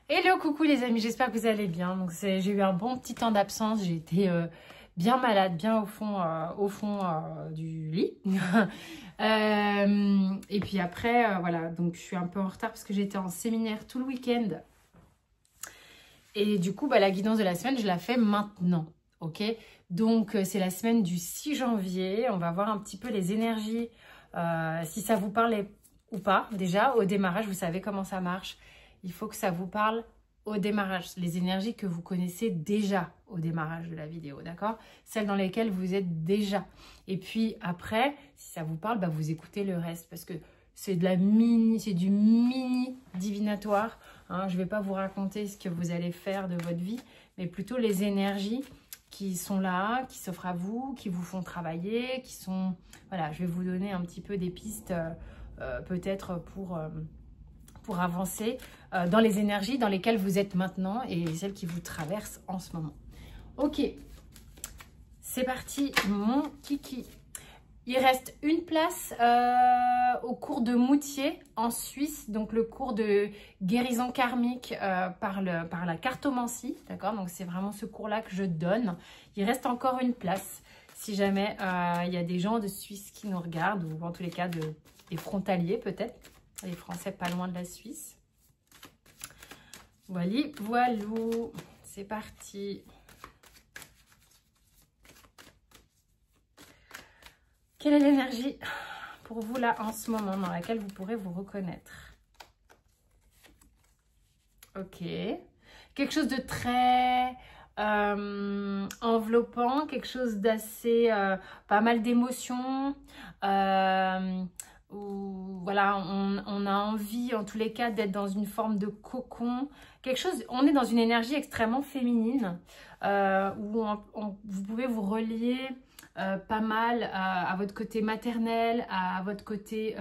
Hello, coucou les amis, j'espère que vous allez bien. Donc j'ai eu un bon petit temps d'absence, j'ai été bien malade, bien au fond du lit. Et puis après, voilà, donc je suis un peu en retard parce que j'étais en séminaire tout le week-end. Et du coup, la guidance de la semaine, je la fais maintenant, ok? Donc c'est la semaine du 6 janvier, on va voir un petit peu les énergies, si ça vous parle ou pas. Déjà, au démarrage, vous savez comment ça marche. Il faut que ça vous parle au démarrage. Les énergies que vous connaissez déjà au démarrage de la vidéo, d'accord? Celles dans lesquelles vous êtes déjà. Et puis après, si ça vous parle, vous écoutez le reste parce que c'est du mini divinatoire. Hein. Je ne vais pas vous raconter ce que vous allez faire de votre vie, mais plutôt les énergies qui sont là, qui s'offrent à vous, qui vous font travailler, qui sont... Voilà, je vais vous donner un petit peu des pistes peut-être pour avancer dans les énergies dans lesquelles vous êtes maintenant et celles qui vous traversent en ce moment. Ok, c'est parti mon kiki. Il reste une place au cours de Moutier en Suisse, donc le cours de guérison karmique par la cartomancie, d'accord? Donc c'est vraiment ce cours-là que je donne. Il reste encore une place si jamais il y a des gens de Suisse qui nous regardent ou en tous les cas des frontaliers peut-être, les Français pas loin de la Suisse. Voilou, c'est parti. Quelle est l'énergie pour vous là en ce moment dans laquelle vous pourrez vous reconnaître? Ok. Quelque chose de très enveloppant, quelque chose d'assez pas mal d'émotions. Où, voilà, on a envie en tous les cas d'être dans une forme de cocon. Quelque chose, on est dans une énergie extrêmement féminine où vous pouvez vous relier pas mal à votre côté maternel, à votre côté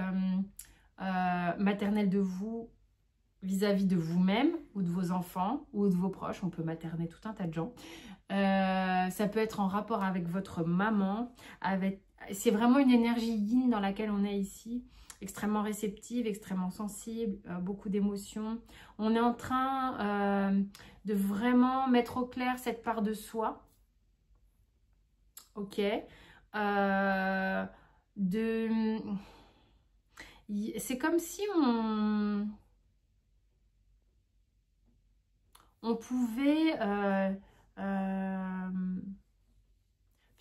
maternel de vous vis-à-vis de vous-même ou de vos enfants ou de vos proches. On peut materner tout un tas de gens. Ça peut être en rapport avec votre maman. C'est vraiment une énergie yin dans laquelle on est ici. Extrêmement réceptive, extrêmement sensible, beaucoup d'émotions. On est en train de vraiment mettre au clair cette part de soi. Ok. C'est comme si on pouvait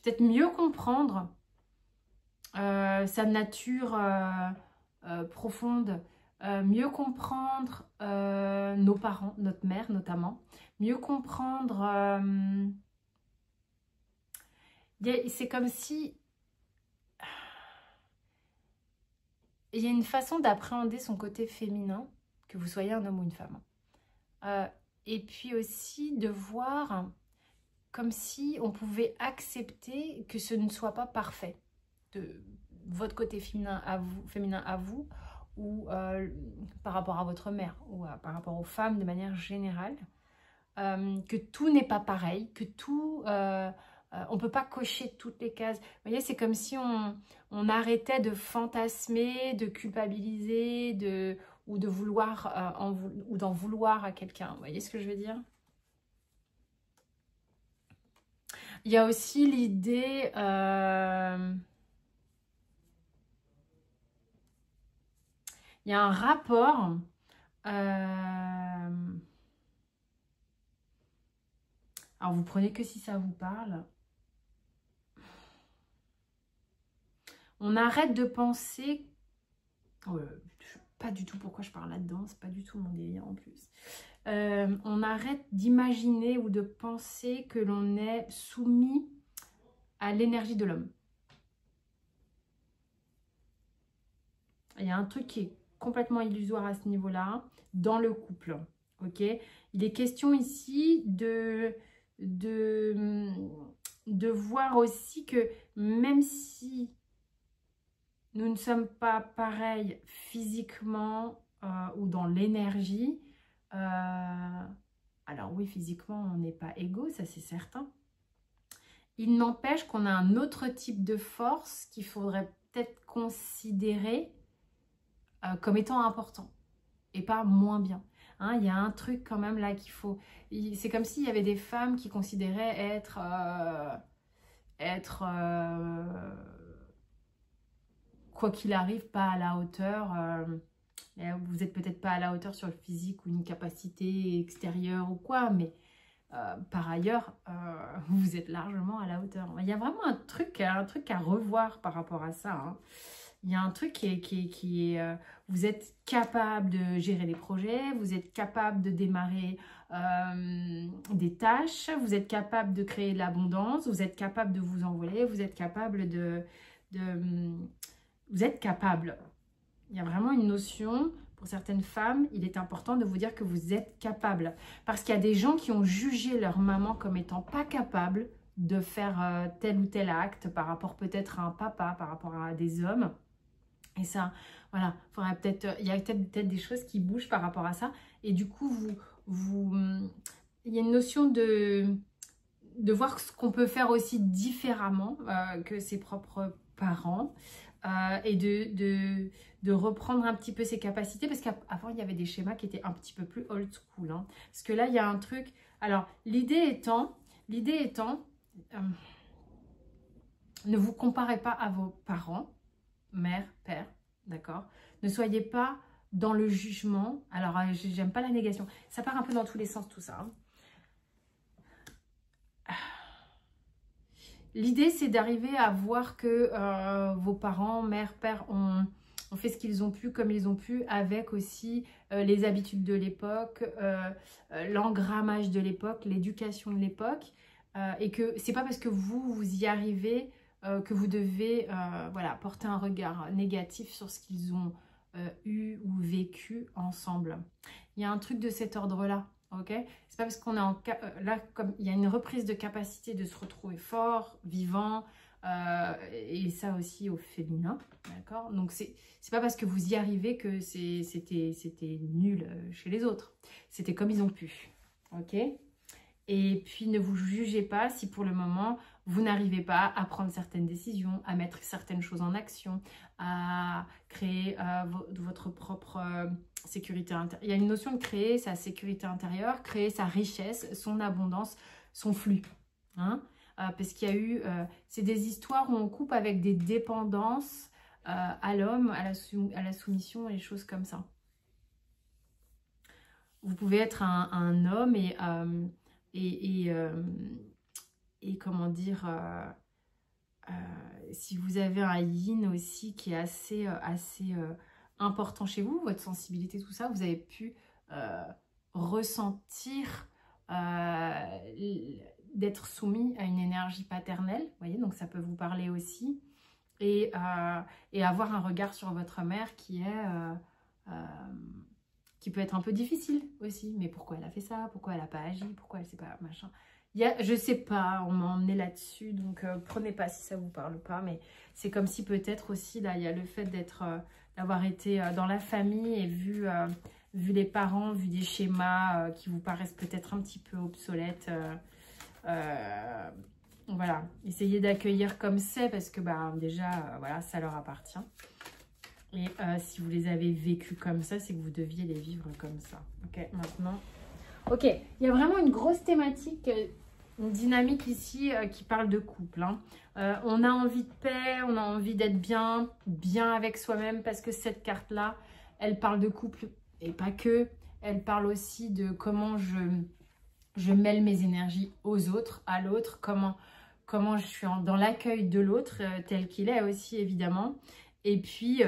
peut-être mieux comprendre sa nature profonde, mieux comprendre nos parents, notre mère notamment, mieux comprendre... c'est comme si il y a une façon d'appréhender son côté féminin, que vous soyez un homme ou une femme. Et puis aussi de voir comme si on pouvait accepter que ce ne soit pas parfait de votre côté féminin à vous ou par rapport à votre mère ou par rapport aux femmes de manière générale. Que tout n'est pas pareil, que tout... on ne peut pas cocher toutes les cases. Vous voyez, c'est comme si on arrêtait de fantasmer, de culpabiliser, ou de vouloir ou d'en vouloir à quelqu'un. Vous voyez ce que je veux dire? Il y a aussi l'idée... il y a un rapport... alors, vous prenez que si ça vous parle. On arrête de penser... Oh, je sais pas du tout pourquoi je parle là-dedans. C'est pas du tout mon délire en plus. On arrête d'imaginer ou de penser que l'on est soumis à l'énergie de l'homme. Il y a un truc qui est complètement illusoire à ce niveau-là, dans le couple. Ok, il est question ici de voir aussi que même si nous ne sommes pas pareils physiquement ou dans l'énergie, alors oui, physiquement, on n'est pas égaux, ça c'est certain. Il n'empêche qu'on a un autre type de force qu'il faudrait peut-être considérer comme étant important et pas moins bien. Hein, il y a un truc quand même là qu'il faut... C'est comme s'il y avait des femmes qui considéraient quoi qu'il arrive, pas à la hauteur. Vous n'êtes peut-être pas à la hauteur sur le physique ou une capacité extérieure ou quoi, mais par ailleurs, vous êtes largement à la hauteur. Il y a vraiment un truc à revoir par rapport à ça. Hein. Il y a un truc qui est vous êtes capable de gérer les projets, vous êtes capable de démarrer des tâches, vous êtes capable de créer de l'abondance, vous êtes capable de vous envoler, vous êtes capable vous êtes capable. Il y a vraiment une notion, pour certaines femmes, il est important de vous dire que vous êtes capable. Parce qu'il y a des gens qui ont jugé leur maman comme étant pas capable de faire tel ou tel acte par rapport peut-être à un papa, par rapport à des hommes. Et ça, voilà, il y a peut-être des choses qui bougent par rapport à ça. Et du coup, il y a une notion de voir ce qu'on peut faire aussi différemment que ses propres parents. Et de reprendre un petit peu ses capacités. Parce qu'avant, il y avait des schémas qui étaient un petit peu plus old school. Hein. Parce que là, il y a un truc... Alors, l'idée étant... ne vous comparez pas à vos parents. Mère, père, d'accord? Ne soyez pas dans le jugement. Alors, j'aime pas la négation. Ça part un peu dans tous les sens, tout ça. Hein. L'idée, c'est d'arriver à voir que vos parents, mère, père, ont fait ce qu'ils ont pu, comme ils ont pu, avec aussi les habitudes de l'époque, l'engrammage de l'époque, l'éducation de l'époque. Et que c'est pas parce que vous y arrivez que vous devez voilà, porter un regard négatif sur ce qu'ils ont eu ou vécu ensemble. Il y a un truc de cet ordre-là, ok? C'est pas parce qu'on est là, comme il y a une reprise de capacité de se retrouver fort, vivant, et ça aussi au féminin, d'accord? Donc c'est pas parce que vous y arrivez que c'était nul chez les autres. C'était comme ils ont pu, ok? Et puis, ne vous jugez pas si pour le moment, vous n'arrivez pas à prendre certaines décisions, à mettre certaines choses en action, à créer votre propre sécurité intérieure. Il y a une notion de créer sa sécurité intérieure, créer sa richesse, son abondance, son flux. Hein? Parce qu'il y a eu... c'est des histoires où on coupe avec des dépendances à l'homme, à la soumission et les choses comme ça. Vous pouvez être un homme et comment dire, si vous avez un yin aussi qui est assez important chez vous, votre sensibilité, tout ça, vous avez pu ressentir d'être soumis à une énergie paternelle, vous voyez, donc ça peut vous parler aussi, et avoir un regard sur votre mère qui peut être un peu difficile aussi. Mais pourquoi elle a fait ça? Pourquoi elle n'a pas agi? Pourquoi elle ne sait pas machin? Je sais pas, on m'a emmené là-dessus, donc prenez pas si ça vous parle pas, mais c'est comme si peut-être aussi, là, il y a le fait d'avoir été dans la famille et vu les parents, vu des schémas qui vous paraissent peut-être un petit peu obsolètes. Voilà, essayez d'accueillir comme c'est, parce que bah, déjà, voilà, ça leur appartient. Et si vous les avez vécus comme ça, c'est que vous deviez les vivre comme ça. Ok, maintenant... Ok, il y a vraiment une grosse thématique, une dynamique ici qui parle de couple. Hein. On a envie de paix, on a envie d'être bien avec soi-même, parce que cette carte-là, elle parle de couple et pas que. Elle parle aussi de comment je mêle mes énergies aux autres, à l'autre, comment je suis dans l'accueil de l'autre tel qu'il est aussi, évidemment. Et puis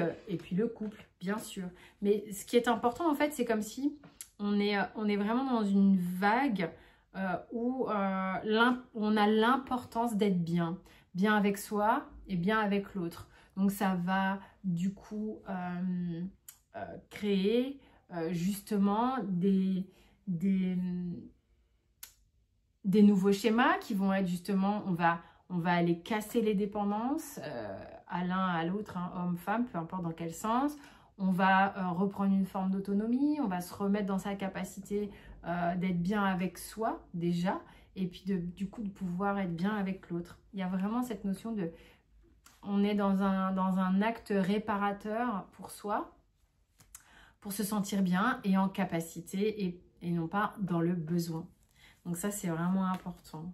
le couple, bien sûr. Mais ce qui est important, en fait, c'est comme si on est vraiment dans une vague où on a l'importance d'être bien avec soi et bien avec l'autre. Donc, ça va, du coup, créer justement des nouveaux schémas qui vont être justement, on va aller casser les dépendances à l'un, à l'autre, hein, homme, femme, peu importe dans quel sens. On va reprendre une forme d'autonomie, on va se remettre dans sa capacité d'être bien avec soi déjà, et puis du coup de pouvoir être bien avec l'autre. Il y a vraiment cette notion de... On est dans un acte réparateur pour soi, pour se sentir bien et en capacité et non pas dans le besoin. Donc ça, c'est vraiment important.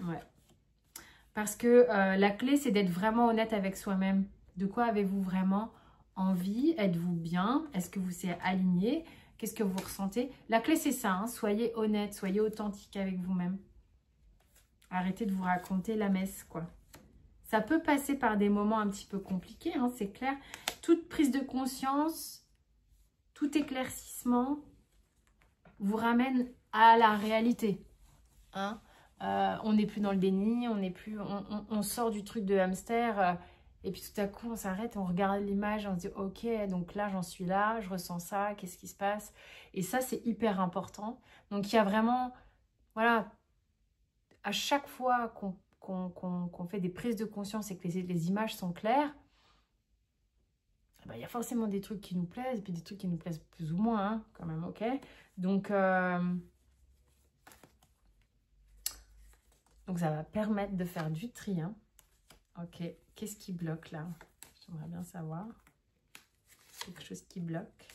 Ouais. Parce que la clé, c'est d'être vraiment honnête avec soi-même. De quoi avez-vous vraiment envie? Êtes-vous bien? Est-ce que vous êtes aligné? Qu'est-ce que vous ressentez? La clé, c'est ça. Hein, soyez honnête, soyez authentique avec vous-même. Arrêtez de vous raconter la messe, quoi. Ça peut passer par des moments un petit peu compliqués, hein, c'est clair. Toute prise de conscience, tout éclaircissement vous ramène à la réalité. Hein. On n'est plus dans le déni, on sort du truc de hamster et puis tout à coup on s'arrête, on regarde l'image, on se dit ok, donc là j'en suis là, je ressens ça, qu'est-ce qui se passe? Et ça c'est hyper important. Donc il y a vraiment, voilà, à chaque fois qu'on fait des prises de conscience et que les images sont claires, il y a forcément des trucs qui nous plaisent et puis des trucs qui nous plaisent plus ou moins, hein, quand même, ok? Donc ça va permettre de faire du tri. Hein. Ok, qu'est-ce qui bloque là? J'aimerais bien savoir. Quelque chose qui bloque.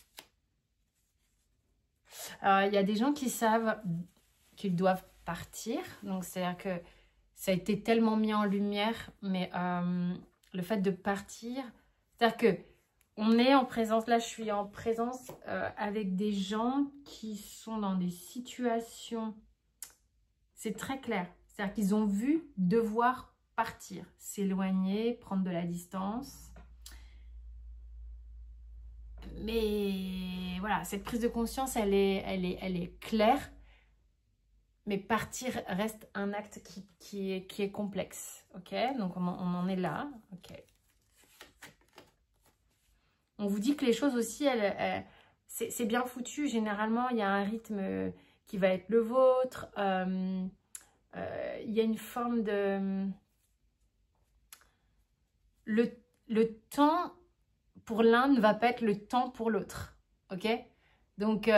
Il y a des gens qui savent qu'ils doivent partir. Donc, c'est-à-dire que ça a été tellement mis en lumière. Mais le fait de partir, c'est-à-dire que on est en présence, là je suis en présence avec des gens qui sont dans des situations, c'est très clair. C'est-à-dire qu'ils ont vu devoir partir, s'éloigner, prendre de la distance. Mais voilà, cette prise de conscience, elle est claire. Mais partir reste un acte qui est complexe. Ok, donc on en est là. Ok. On vous dit que les choses aussi, c'est bien foutu. Généralement, il y a un rythme qui va être le vôtre. Il y a une forme de... Le temps pour l'un ne va pas être le temps pour l'autre. Ok? Donc,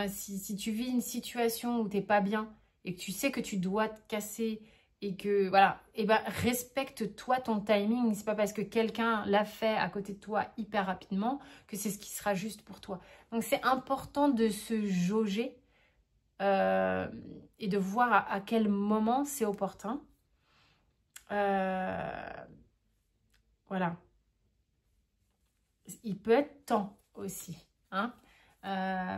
si tu vis une situation où tu n'es pas bien et que tu sais que tu dois te casser et que, voilà, et ben, respecte-toi ton timing. C'est pas parce que quelqu'un l'a fait à côté de toi hyper rapidement que c'est ce qui sera juste pour toi. Donc, c'est important de se jauger et de voir à quel moment c'est opportun. Voilà. Il peut être temps aussi. Hein.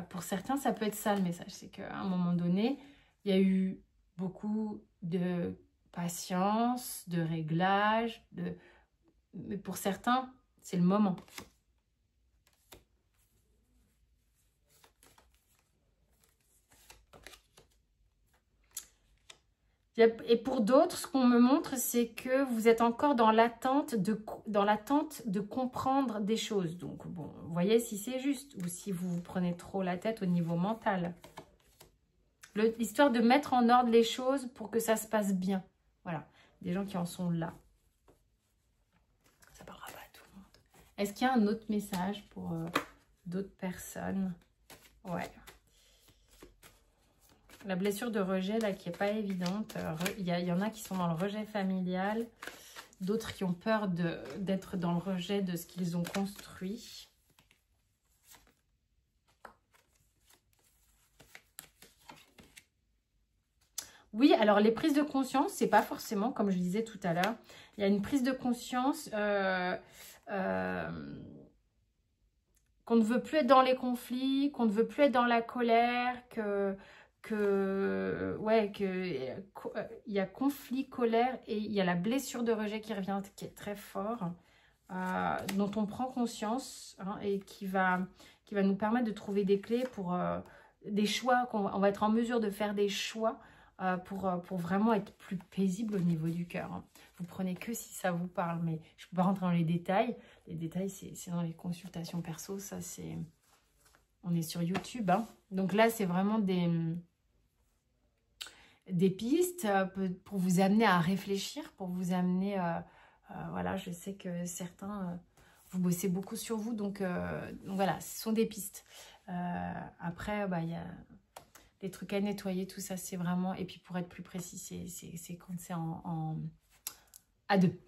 Pour certains, ça peut être ça le message. C'est qu'à un moment donné, il y a eu beaucoup de patience, de réglage. Mais pour certains, c'est le moment. Et pour d'autres, ce qu'on me montre, c'est que vous êtes encore dans l'attente de comprendre des choses. Donc, bon, vous voyez si c'est juste ou si vous vous prenez trop la tête au niveau mental. L'histoire de mettre en ordre les choses pour que ça se passe bien. Voilà, des gens qui en sont là. Ça parlera pas à tout le monde. Est-ce qu'il y a un autre message pour d'autres personnes? Ouais. La blessure de rejet, là, qui n'est pas évidente. Il y en a qui sont dans le rejet familial. D'autres qui ont peur d'être dans le rejet de ce qu'ils ont construit. Oui, alors les prises de conscience, c'est pas forcément, comme je disais tout à l'heure, il y a une prise de conscience qu'on ne veut plus être dans les conflits, qu'on ne veut plus être dans la colère, il y a conflit, colère et il y a la blessure de rejet qui revient, qui est très fort, dont on prend conscience hein, et qui va nous permettre de trouver des clés pour des choix, on va être en mesure de faire des choix pour vraiment être plus paisible au niveau du cœur. Hein. Vous prenez que si ça vous parle, mais je ne peux pas rentrer dans les détails. Les détails, c'est dans les consultations perso, ça c'est... On est sur YouTube. Hein. Donc là, c'est vraiment des pistes pour vous amener à réfléchir, pour vous amener... voilà, je sais que certains, vous bossez beaucoup sur vous, donc voilà, ce sont des pistes. Après, il y a des trucs à nettoyer, tout ça, c'est vraiment... Et puis pour être plus précis, c'est quand c'est à deux.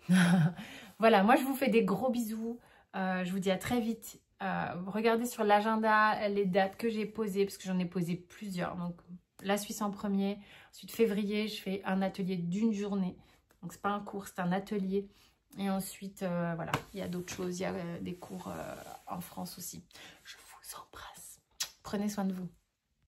Voilà, moi je vous fais des gros bisous. Je vous dis à très vite Regardez sur l'agenda les dates que j'ai posées, parce que j'en ai posé plusieurs. Donc la Suisse en premier, ensuite février, je fais un atelier d'une journée. Donc c'est pas un cours, c'est un atelier. Et ensuite, voilà, il y a d'autres choses, il y a des cours en France aussi. Je vous embrasse. Prenez soin de vous.